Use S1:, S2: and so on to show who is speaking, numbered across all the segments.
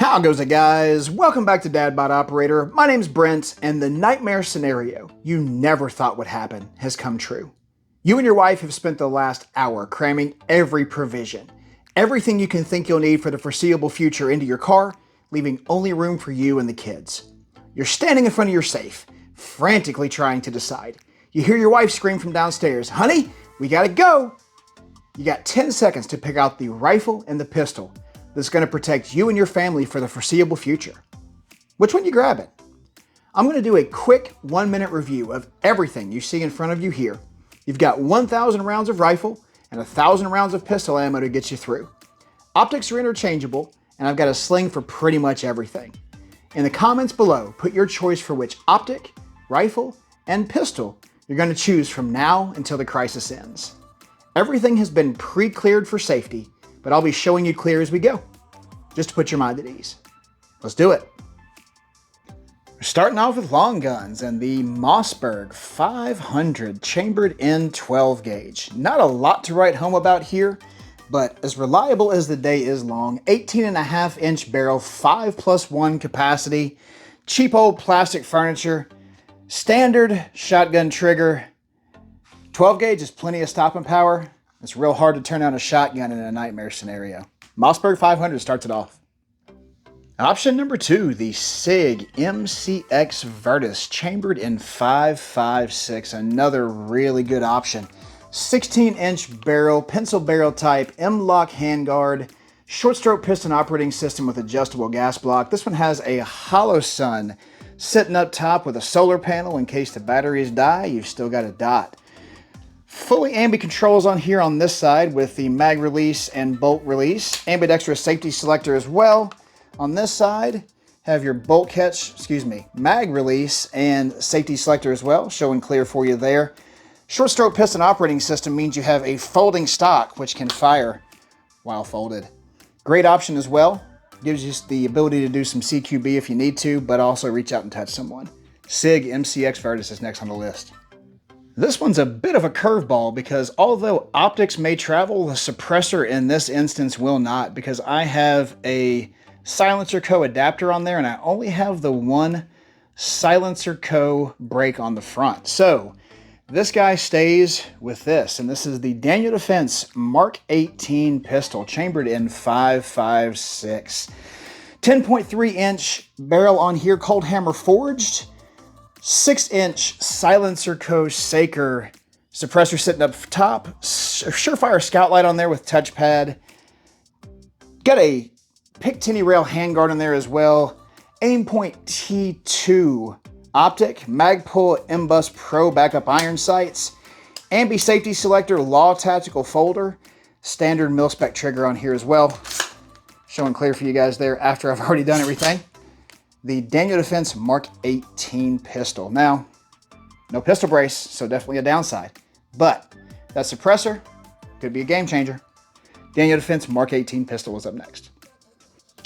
S1: How goes it, guys? Welcome back to DadBot Operator. My name's Brent, and the nightmare scenario you never thought would happen has come true. You and your wife have spent the last hour cramming every provision, everything you can think you'll need for the foreseeable future into your car, leaving only room for you and the kids. You're standing in front of your safe, frantically trying to decide. You hear your wife scream from downstairs, "Honey, we gotta go!" You got 10 seconds to pick out the rifle and the pistol that's going to protect you and your family for the foreseeable future. Which one you grabbing? I'm going to do a quick 1-minute review of everything you see in front of you here. You've got 1,000 rounds of rifle and 1,000 rounds of pistol ammo to get you through. Optics are interchangeable, and I've got a sling for pretty much everything. In the comments below, put your choice for which optic, rifle, and pistol you're going to choose from now until the crisis ends. Everything has been pre-cleared for safety, but I'll be showing you clear as we go, just to put your mind at ease. Let's do it. We're starting off with long guns and the Mossberg 500 chambered in 12 gauge. Not a lot to write home about here, but as reliable as the day is long, 18.5-inch barrel, 5+1 capacity, cheap old plastic furniture, standard shotgun trigger. 12 gauge is plenty of stopping power. It's real hard to turn on a shotgun in a nightmare scenario. Mossberg 500 starts it off. Option number 2, the SIG MCX Virtus, chambered in 5.56. Another really good option. 16-inch barrel, pencil barrel type, M-LOK handguard, short stroke piston operating system with adjustable gas block. This one has a hollow sun sitting up top with a solar panel in case the batteries die. You've still got a dot. Fully ambi controls on here on this side with the mag release and bolt release. Ambidextrous safety selector as well. On this side, have your bolt catch, mag release and safety selector as well, showing clear for you there. Short stroke piston operating system means you have a folding stock which can fire while folded. Great option as well. Gives you the ability to do some CQB if you need to, but also reach out and touch someone. SIG MCX Virtus is next on the list. This one's a bit of a curveball because although optics may travel, the suppressor in this instance will not, because I have a Silencer Co adapter on there and I only have the one Silencer Co brake on the front. So this guy stays with this, and this is the Daniel Defense Mark 18 pistol, chambered in 5.56. 10.3-inch barrel on here, cold hammer forged. 6-inch Silencer Co Saker suppressor sitting up top. Surefire scout light on there with touchpad. Got a Picatinny rail handguard on there as well. Aimpoint T2 optic. Magpul M-Bus Pro backup iron sights. Ambi safety selector, Law tactical folder. Standard mil-spec trigger on here as well. Showing clear for you guys there after I've already done everything. The Daniel Defense Mark 18 pistol. Now, no pistol brace, so definitely a downside. But that suppressor could be a game changer. Daniel Defense Mark 18 pistol is up next.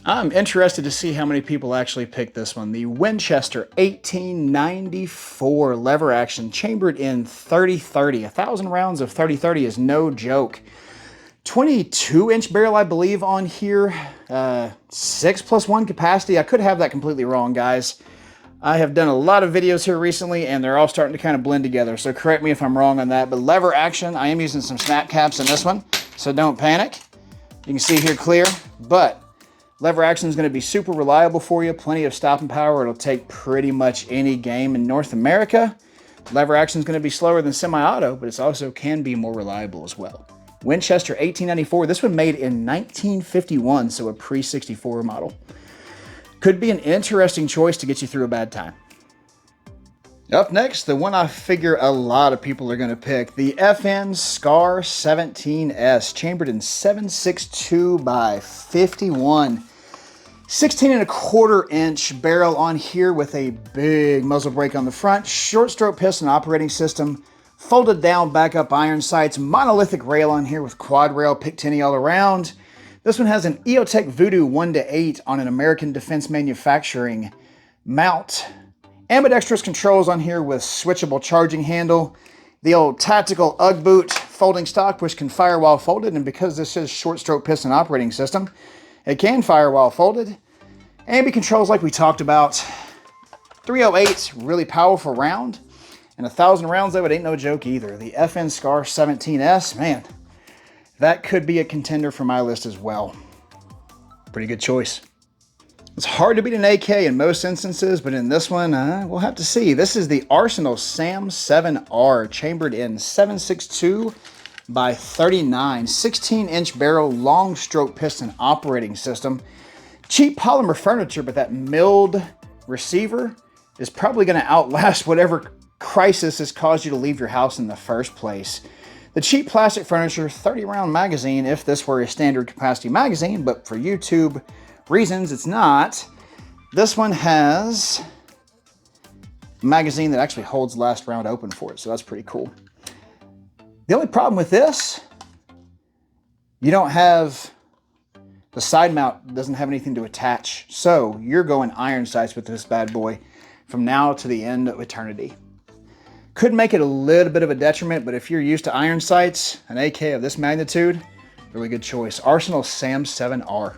S1: I'm interested to see how many people actually picked this one. The Winchester 1894 lever action, chambered in 30-30. 1,000 rounds of 30-30 is no joke. 22-inch barrel, I believe, on here. 6+1 capacity. I could have that completely wrong, guys. I have done a lot of videos here recently, and they're all starting to kind of blend together, so correct me if I'm wrong on that. But lever action, I am using some snap caps in this one, so don't panic. You can see here clear, but lever action is going to be super reliable for you. Plenty of stopping power. It'll take pretty much any game in North America. Lever action is going to be slower than semi-auto, but it also can be more reliable as well. Winchester 1894. This one made in 1951, so a pre-64 model. Could be an interesting choice to get you through a bad time. Up next, the one I figure a lot of people are going to pick, the FN Scar 17S, chambered in 7.62 by 51. 16.25-inch barrel on here with a big muzzle brake on the front, short stroke piston operating system, folded down backup iron sights, monolithic rail on here with quad rail Picatinny all around. This one has an EOTech Voodoo 1-8 on an American Defense Manufacturing mount. Ambidextrous controls on here with switchable charging handle. The old tactical UGG boot folding stock which can fire while folded, and because this is short stroke piston operating system, it can fire while folded. Ambi controls like we talked about. 308, really powerful round. And 1,000 rounds though, it ain't no joke either. The FN Scar 17S, man, that could be a contender for my list as well. Pretty good choice. It's hard to beat an AK in most instances, but in this one, we'll have to see. This is the Arsenal SAM 7R, chambered in 7.62 by 39, 16-inch barrel, long stroke piston operating system. Cheap polymer furniture, but that milled receiver is probably going to outlast whatever crisis has caused you to leave your house in the first place. The cheap plastic furniture, 30-round magazine, if this were a standard capacity magazine, but for YouTube reasons it's not. This one has a magazine that actually holds the last round open for it, so that's pretty cool. The only problem with this, you don't have, the side mount doesn't have anything to attach, so you're going iron sights with this bad boy from now to the end of eternity. Could make it a little bit of a detriment, but if you're used to iron sights, an AK of this magnitude, really good choice. Arsenal SAM 7R.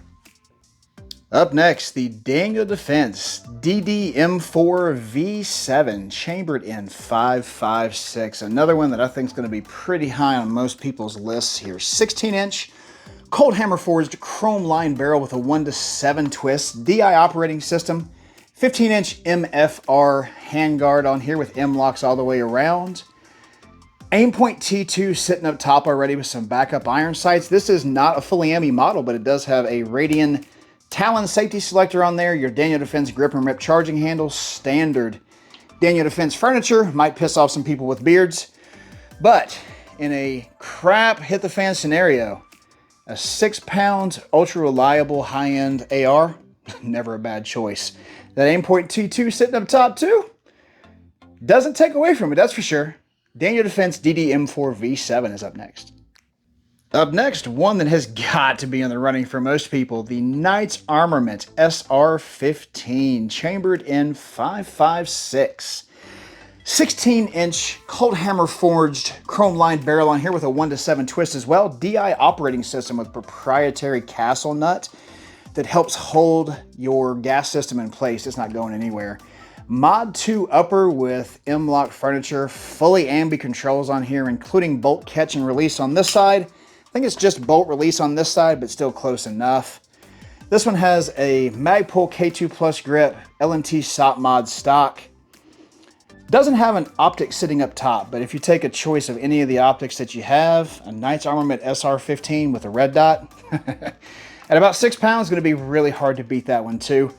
S1: Up next, the Daniel Defense DD-M4 V7, chambered in 5.56. Another one that I think is going to be pretty high on most people's lists here. 16-inch, cold hammer forged chrome lined barrel with a 1-to-7 twist, DI operating system, 15-inch MFR handguard on here with M-locks all the way around. Aimpoint T2 sitting up top already with some backup iron sights. This is not a fully ambi model, but it does have a Radian Talon safety selector on there, your Daniel Defense grip and rip charging handle, standard Daniel Defense furniture. Might piss off some people with beards, but in a crap hit the fan scenario, a 6-pound ultra reliable high-end AR, never a bad choice. That Aimpoint T2 sitting up top too, doesn't take away from it, that's for sure. Daniel Defense DD-M4 V7 is up next. Up next, one that has got to be in the running for most people, the Knight's Armament SR15, chambered in 5.56. 16-inch cold hammer forged chrome lined barrel on here with a 1-to-7 twist as well. DI operating system with proprietary castle nut that helps hold your gas system in place. It's not going anywhere. Mod 2 upper with M-lock furniture, fully ambi controls on here, including bolt catch and release on this side. I think it's just bolt release on this side, but still close enough. This one has a Magpul K2 Plus grip, LMT SOP mod stock. Doesn't have an optic sitting up top, but if you take a choice of any of the optics that you have, a Knight's Armament SR15 with a red dot, at about 6 pounds, going to be really hard to beat that one too.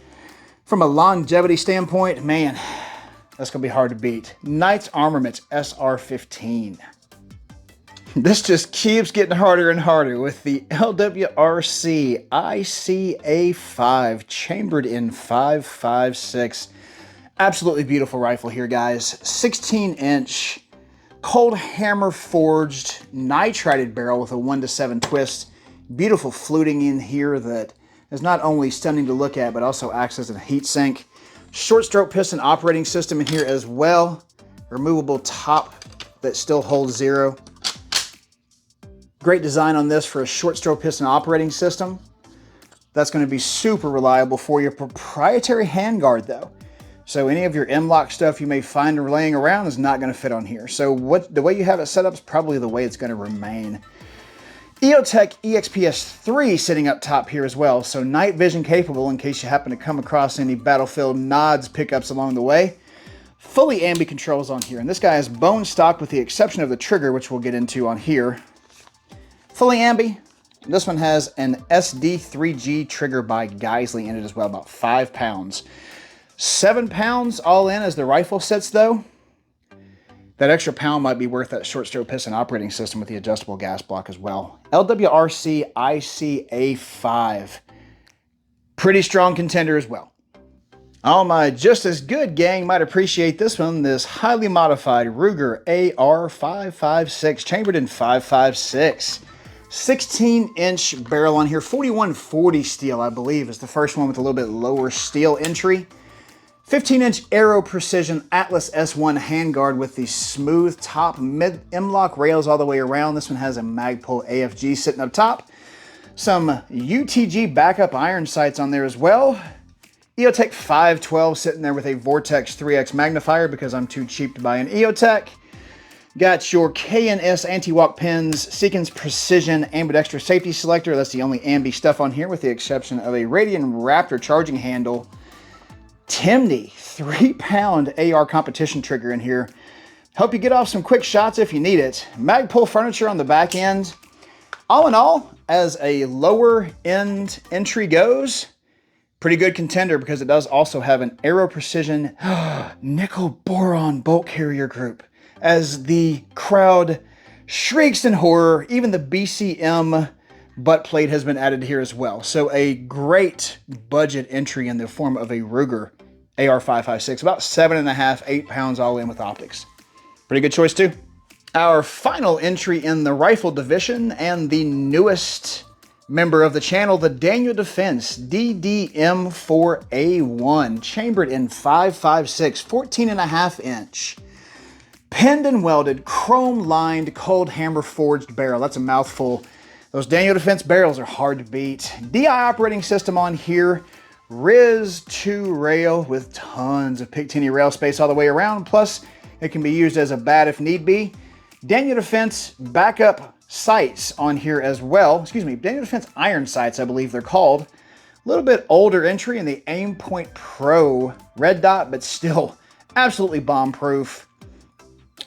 S1: From a longevity standpoint, man, that's going to be hard to beat. Knight's Armament SR15. This just keeps getting harder and harder with the LWRC ICA5, chambered in 5.56. Absolutely beautiful rifle here, guys. 16-inch, cold hammer forged, nitrided barrel with a 1-to-7 twist. Beautiful fluting in here that is not only stunning to look at, but also acts as a heat sink. Short stroke piston operating system in here as well. Removable top that still holds 0. Great design on this for a short stroke piston operating system. That's going to be super reliable for your proprietary handguard though. So any of your M-lock stuff you may find laying around is not going to fit on here. So the way you have it set up is probably the way it's going to remain. EOTech EXPS3 sitting up top here as well. So night vision capable in case you happen to come across any Battlefield nods pickups along the way. Fully ambi controls on here. And this guy is bone stock with the exception of the trigger, which we'll get into on here. Fully ambi. This one has an SD3G trigger by Geisley in it as well, about 5 pounds. 7 pounds all in as the rifle sits though. That extra pound might be worth that short stroke piston operating system with the adjustable gas block as well. LWRC ICA5. Pretty strong contender as well. All my just as good gang might appreciate this one. This highly modified Ruger AR556, chambered in 5.56. 16-inch barrel on here, 4140 steel, I believe, is the first one with a little bit lower steel entry. 15-inch Aero Precision Atlas S1 handguard with the smooth top mid M-lock rails all the way around. This one has a Magpul AFG sitting up top. Some UTG backup iron sights on there as well. EOTech 512 sitting there with a Vortex 3X magnifier because I'm too cheap to buy an EOTech. Got your K&S anti-walk pins, Seekins Precision ambidextrous safety selector. That's the only ambi stuff on here with the exception of a Radian Raptor charging handle. Timney 3-pound AR competition trigger in here. Help you get off some quick shots if you need it. Magpul furniture on the back end. All in all, as a lower end entry goes, pretty good contender because it does also have an Aero Precision nickel boron bolt carrier group. As the crowd shrieks in horror, even the BCM butt plate has been added here as well. So a great budget entry in the form of a Ruger AR-556, about 7.5, 8 pounds all in with optics. Pretty good choice too. Our final entry in the rifle division and the newest member of the channel, the Daniel Defense DDM4A1, chambered in 5.56, 14.5 inch. Pinned and welded, chrome-lined, cold hammer forged barrel. That's a mouthful. Those Daniel Defense barrels are hard to beat. DI operating system on here. RIS 2 rail with tons of Picatinny rail space all the way around. Plus, it can be used as a bat if need be. Daniel Defense backup sights on here as well. Excuse me, Daniel Defense iron sights, I believe they're called. A little bit older entry in the Aimpoint Pro red dot, but still absolutely bomb-proof.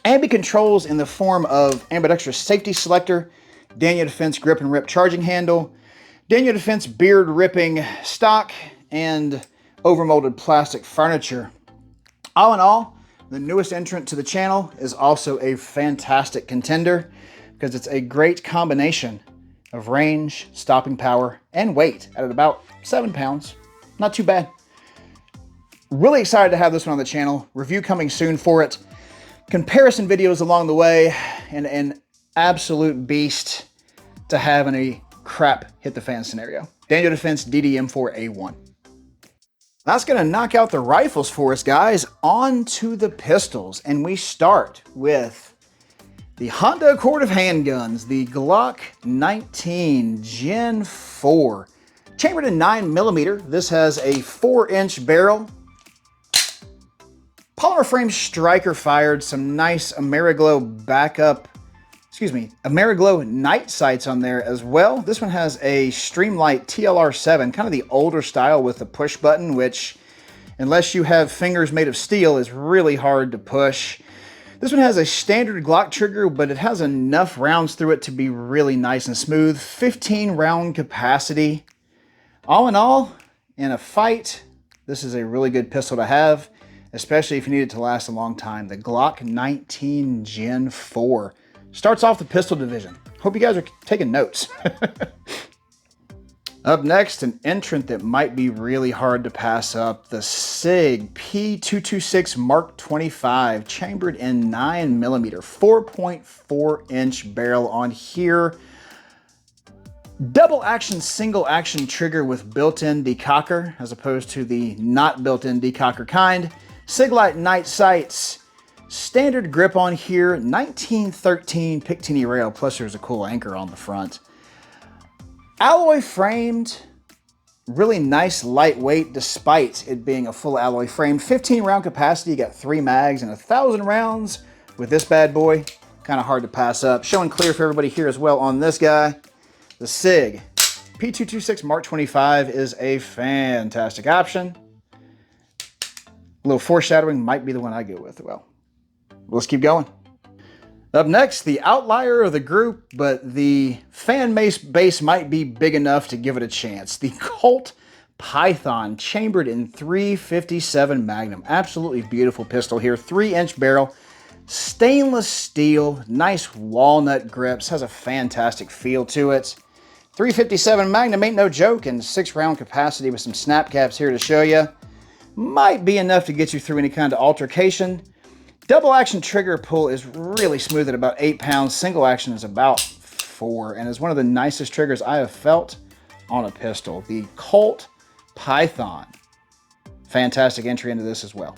S1: Ambi controls in the form of ambidextrous safety selector, Daniel Defense grip and rip charging handle, Daniel Defense beard ripping stock, and overmolded plastic furniture. All in all, the newest entrant to the channel is also a fantastic contender because it's a great combination of range, stopping power, and weight at about 7 pounds. Not too bad. Really excited to have this one on the channel. Review coming soon for it. Comparison videos along the way, and an absolute beast to have in a crap hit the fan scenario. Daniel Defense DDM4A1. That's gonna knock out the rifles for us, guys. On to the pistols, and we start with the Honda Accord of handguns, the Glock 19 Gen 4. Chambered in 9mm. This has a 4-inch barrel. Polymer frame striker fired, some nice Ameriglow Ameriglow night sights on there as well. This one has a Streamlight TLR7, kind of the older style with the push button, which, unless you have fingers made of steel, is really hard to push. This one has a standard Glock trigger, but it has enough rounds through it to be really nice and smooth. 15 round capacity. All in all, in a fight, this is a really good pistol to have, especially if you need it to last a long time. The Glock 19 Gen 4 starts off the pistol division. Hope you guys are taking notes. Up next, an entrant that might be really hard to pass up, the SIG P226 Mark 25, chambered in 9mm, 4.4 inch barrel on here. Double action, single action trigger with built-in decocker, as opposed to the not built-in decocker kind. Siglite night sights, standard grip on here, 1913 Picatinny rail, plus there's a cool anchor on the front. Alloy framed, really nice lightweight despite it being a full alloy frame. 15 round capacity, you got 3 mags and 1,000 rounds with this bad boy. Kind of hard to pass up. Showing clear for everybody here as well on this guy. The SIG P226 Mark 25 is a fantastic option. A little foreshadowing, might be the one I go with. Well, let's keep going. Up next, the outlier of the group, but the fan base might be big enough to give it a chance. The Colt Python, chambered in 357 Magnum. Absolutely beautiful pistol here. 3-inch barrel, stainless steel, nice walnut grips, has a fantastic feel to it. 357 Magnum ain't no joke, and 6-round capacity with some snap caps here to show you. Might be enough to get you through any kind of altercation. Double action trigger pull is really smooth at about 8 pounds. Single action is about 4, and is one of the nicest triggers I have felt on a pistol. The Colt Python. Fantastic entry into this as well.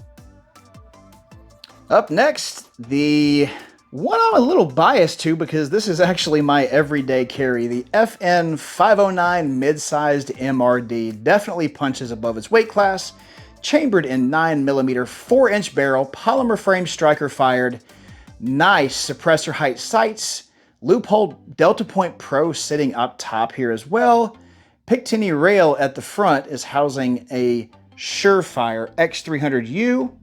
S1: Up next, the One I'm a little biased to because this is actually my everyday carry. The FN 509 mid-sized MRD definitely punches above its weight class. Chambered in 9mm 4-inch barrel, polymer frame striker fired, nice suppressor height sights, loophole Delta Point Pro sitting up top here as well. Picatinny rail at the front is housing a Surefire X300U.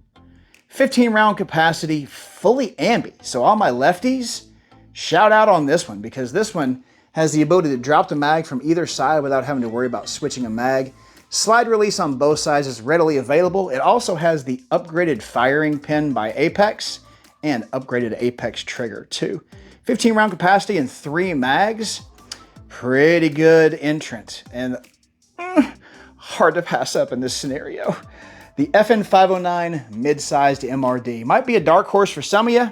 S1: 15 round capacity, fully ambi. So all my lefties, shout out on this one because this one has the ability to drop the mag from either side without having to worry about switching a mag. Slide release on both sides is readily available. It also has the upgraded firing pin by Apex and upgraded Apex trigger too. 15 round capacity and 3 mags. Pretty good entrant and hard to pass up in this scenario. The FN 509 mid-sized MRD might be a dark horse for some of you,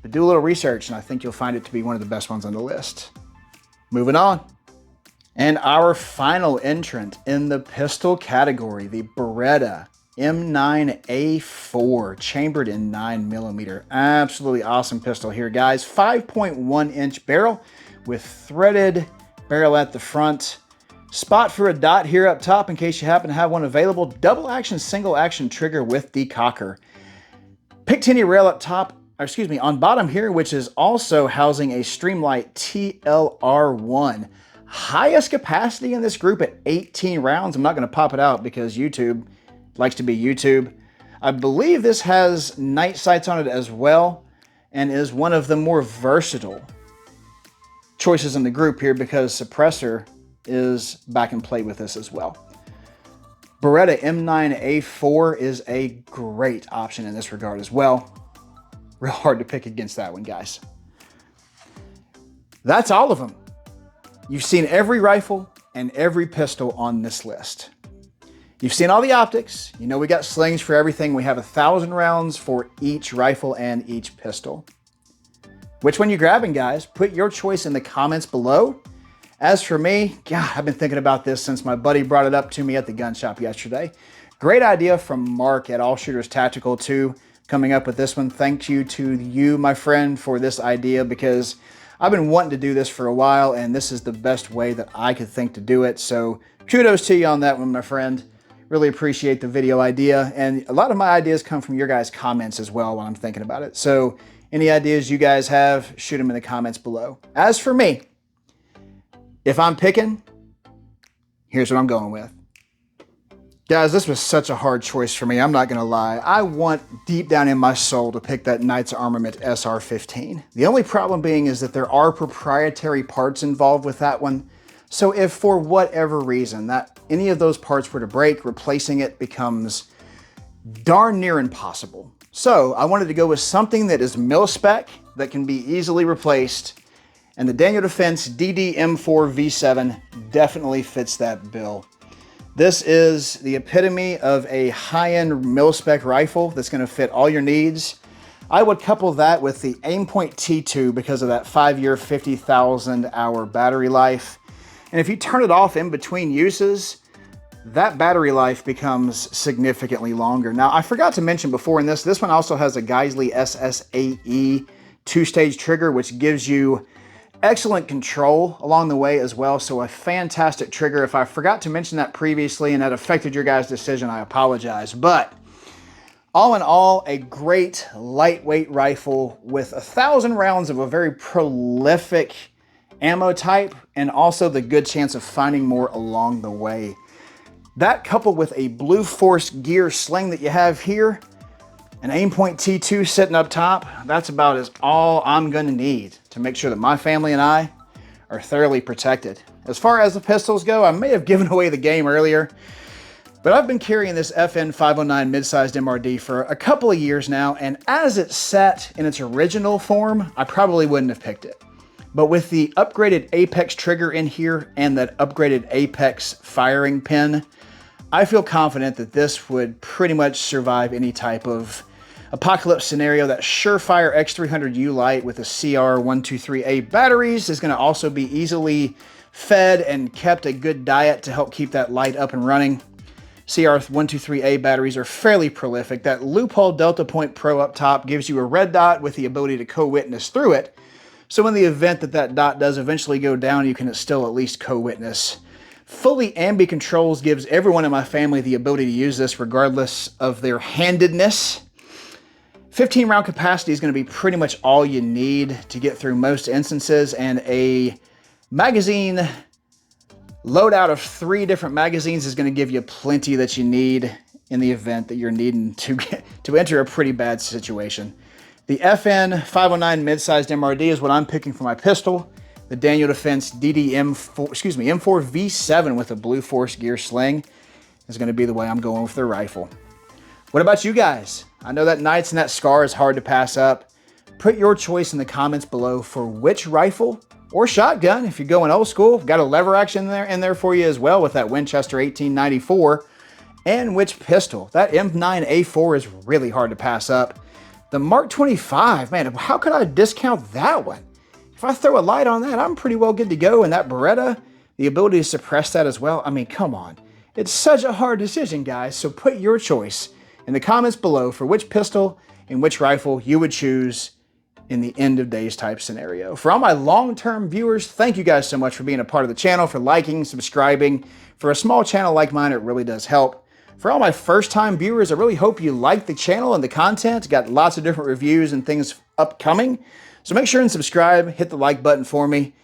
S1: but do a little research and I think you'll find it to be one of the best ones on the list. Moving on. And our final entrant in the pistol category, the Beretta M9A4, chambered in 9mm. Absolutely awesome pistol here, guys. 5.1-inch barrel with threaded barrel at the front. Spot for a dot here up top in case you happen to have one available. Double action, single action trigger with decocker. Picatinny rail up top, or excuse me, on bottom here, which is also housing a Streamlight TLR1. Highest capacity in this group at 18 rounds. I'm not going to pop it out because YouTube likes to be YouTube. I believe this has night sights on it as well and is one of the more versatile choices in the group here because suppressor is back in play with this as well. Beretta M9A4 is a great option in this regard as well. Real hard to pick against that one, guys. That's all of them. You've seen every rifle and every pistol on this list. You've seen all the optics. You know we got slings for everything. We have 1,000 rounds for each rifle and each pistol. Which one you grabbing, guys? Put your choice in the comments below. As for me, God, I've been thinking about this since my buddy brought it up to me at the gun shop yesterday. Great idea from Mark at All Shooters Tactical too, coming up with this one. Thank you to you, my friend, for this idea because I've been wanting to do this for a while and this is the best way that I could think to do it. So kudos to you on that one, my friend. Really appreciate the video idea. And a lot of my ideas come from your guys' comments as well when I'm thinking about it. So any ideas you guys have, shoot them in the comments below. As for me, if I'm picking, here's what I'm going with. Guys, this was such a hard choice for me. I'm not going to lie. I want deep down in my soul to pick that Knights Armament SR15. The only problem being is that there are proprietary parts involved with that one. So if for whatever reason that any of those parts were to break, replacing it becomes darn near impossible. So I wanted to go with something that is mil-spec, that can be easily replaced. And the Daniel Defense DD M4 V7 definitely fits that bill. This is the epitome of a high-end mil-spec rifle that's going to fit all your needs. I would couple that with the Aimpoint T2 because of that 5-year, 50,000 hour battery life. And if you turn it off in between uses, that battery life becomes significantly longer. Now, I forgot to mention before in this one also has a Geisley SSAE 2-stage trigger, which gives you excellent control along the way as well. So a fantastic trigger. If I forgot to mention that previously and that affected your guys' decision, I apologize. But all in all, a great lightweight rifle with 1,000 rounds of a very prolific ammo type and also the good chance of finding more along the way. That coupled with a Blue Force gear sling that you have here, an Aimpoint T2 sitting up top, that's about as all I'm going to need to make sure that my family and I are thoroughly protected. As far as the pistols go, I may have given away the game earlier, but I've been carrying this FN 509 mid-sized MRD for a couple of years now, and as it's set in its original form, I probably wouldn't have picked it. But with the upgraded Apex trigger in here and that upgraded Apex firing pin, I feel confident that this would pretty much survive any type of apocalypse scenario. That Surefire X300U light with the CR123A batteries is going to also be easily fed and kept a good diet to help keep that light up and running. CR123A batteries are fairly prolific. That Loophole Delta Point Pro up top gives you a red dot with the ability to co-witness through it. So in the event that that dot does eventually go down, you can still at least co-witness. Fully ambi controls gives everyone in my family the ability to use this regardless of their handedness. 15 round capacity is going to be pretty much all you need to get through most instances, and a magazine loadout of 3 different magazines is going to give you plenty that you need in the event that you're needing to enter a pretty bad situation. The FN 509 mid-sized MRD is what I'm picking for my pistol. The Daniel Defense M4 V7 with a Blue Force gear sling is going to be the way I'm going with the rifle. What about you guys? I know that Knights and that Scar is hard to pass up. Put your choice in the comments below for which rifle or shotgun. If you're going old school, got a lever action in there for you as well with that Winchester 1894. And which pistol. That M9A4 is really hard to pass up. The Mark 25, man, how could I discount that one? If I throw a light on that, I'm pretty well good to go. And that Beretta, the ability to suppress that as well. I mean, come on. It's such a hard decision, guys. So put your choice in the comments below for which pistol and which rifle you would choose in the end of days type scenario. For all my long-term viewers, thank you guys so much for being a part of the channel, for liking, subscribing. For a small channel like mine, it really does help. For all my first-time viewers, I really hope you like the channel and the content. Got lots of different reviews and things upcoming. So make sure and subscribe, hit the like button for me.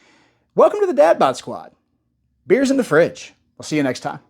S1: Welcome to the Dad Bod Squad. Beer's in the fridge. We'll see you next time.